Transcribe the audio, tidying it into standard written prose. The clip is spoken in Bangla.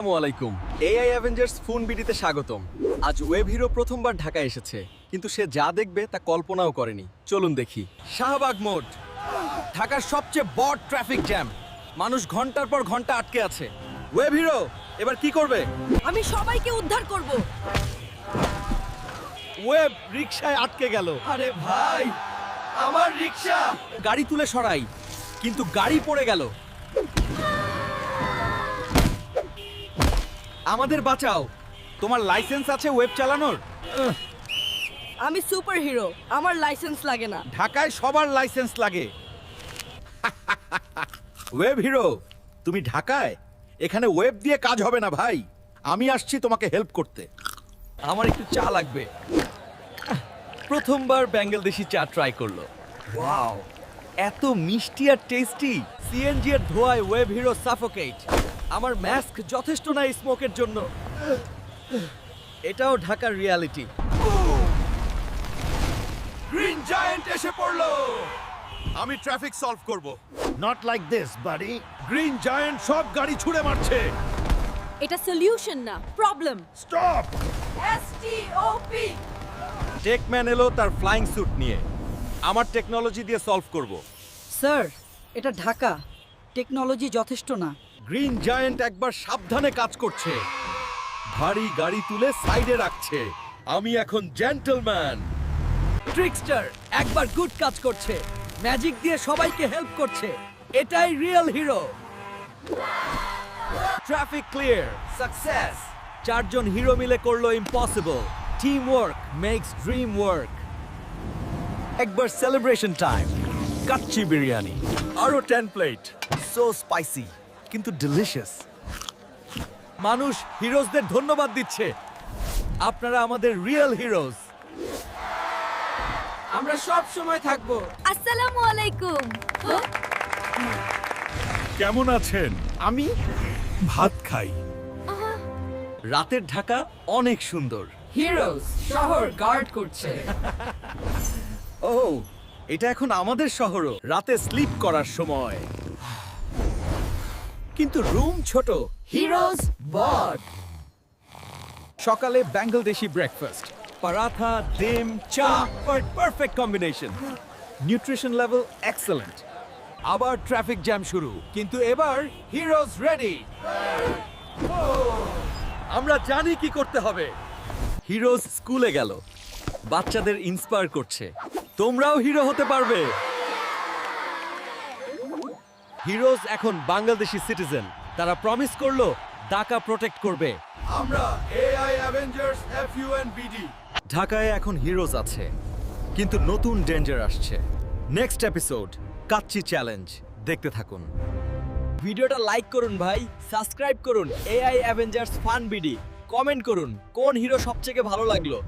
আসসালামু আলাইকুম। এআই অ্যাভেঞ্জার্স ফোন বিডিতে স্বাগতম। আজ ওয়েব হিরো প্রথমবার ঢাকায় এসেছে, কিন্তু সে যা দেখবে তা কল্পনাও করেনি। চলুন দেখি। শাহবাগ মোড়, ঢাকার সবচেয়ে বড় ট্রাফিক জ্যাম। মানুষ ঘন্টার পর ঘন্টা আটকে আছে। ওয়েব হিরো এবার কি করবে? আমি সবাইকে উদ্ধার করব। ওয়েব রিকশায় আটকে গেল। আরে ভাই, আমার রিকশা! গাড়ি তুলে সরাই, কিন্তু গাড়ি পড়ে গেল। আমাদের বাঁচাও। তোমার লাইসেন্স আছে ওয়েব চালানোর? আমি সুপারহিরো, আমার লাইসেন্স লাগে না। ঢাকায় সবার লাইসেন্স লাগে। ওয়েব হিরো, তুমি ঢাকায়? এখানে ওয়েব দিয়ে কাজ হবে না ভাই। আমি আসছি তোমাকে হেল্প করতে। আমার একটু চা লাগবে। প্রথমবার বাংলাদেশি চা ট্রাই করলো। ওয়াও, এত মিষ্টি আর টেস্টি। সিএনজি এর ধোঁয়ায় ওয়েব হিরো সাফোকেট। আমার মাস্ক যথেষ্ট না স্মোকের জন্য। এটাও ঢাকার রিয়ালিটি। গ্রিন জায়ান্ট এসে পড়লো। আমি ট্রাফিক সলভ করব। Not like this, buddy. Green giant সব গাড়ি ছুড়ে মারছে। এটা সলিউশন না, প্রবলেম। Stop! এসটিওপি। টেকম্যান এলো তার ফ্লাইং স্যুট নিয়ে। আমার টেকনোলজি দিয়ে সলভ করব। স্যার, এটা ঢাকা, টেকনোলজি যথেষ্ট না। গ্রিন জায়ান্ট একবার সাবধানে কাজ করছে। ভারী গাড়ি তুলে সাইডে রাখছে। আমি এখন জেন্টলম্যান। ট্রিকস্টার একবার গুড কাজ করছে। ম্যাজিক দিয়ে সবাইকে হেল্প করছে। এটাই real hero. Traffic clear, success. চারজন হিরো মিলে করলো impossible. Team work makes dream work. একবার সেলিব্রেশন টাইম। কাচ্চি বিরিয়ানি, আরো 10 প্লেট। সো স্পাইসি কিন্তু ডিলিশিয়াস। মানুষ হিরোজদের ধন্যবাদ দিচ্ছে। আপনারা আমাদের রিয়েল হিরোজ। আমরা সব সময় থাকবো। আসসালামু আলাইকুম। কেমন আছেন? আমি ভাত খাই। রাতের ঢাকা অনেক সুন্দর। হিরোজ শহর গার্ড করছে। ও, এটা এখন আমাদের শহরও। রাতে স্লিপ করার সময়। কিন্তু রুম ছোট। হিরোজ বড। সকালে বাংলাদেশি ব্রেকফাস্ট, পারাঠা, ডিম, চা, perfect combination. Nutrition level excellent. আবার ট্রাফিক জ্যাম শুরু, কিন্তু এবার হিরোজ রেডি। আমরা জানি কি করতে হবে। হিরোজ স্কুলে গেল, বাচ্চাদের ইন্সপায়ার করছে। তোমরাও হিরো হতে পারবে। হিরোজ এখন বাংলাদেশি সিটিজেন। তারা প্রমিস করলো ঢাকা প্রোটেক্ট করবে। আমরা এআই অ্যাভেঞ্জার্স FUNBD। ঢাকায় এখন হিরোজ আছে, কিন্তু নতুন ডেঞ্জার আসছে। Next episode, kacchi challenge. দেখতে থাকুন। ভিডিওটা লাইক করুন ভাই, সাবস্ক্রাইব করুন AI Avengers fun BD. Comment করুন কোন হিরো সবথেকে ভালো লাগলো।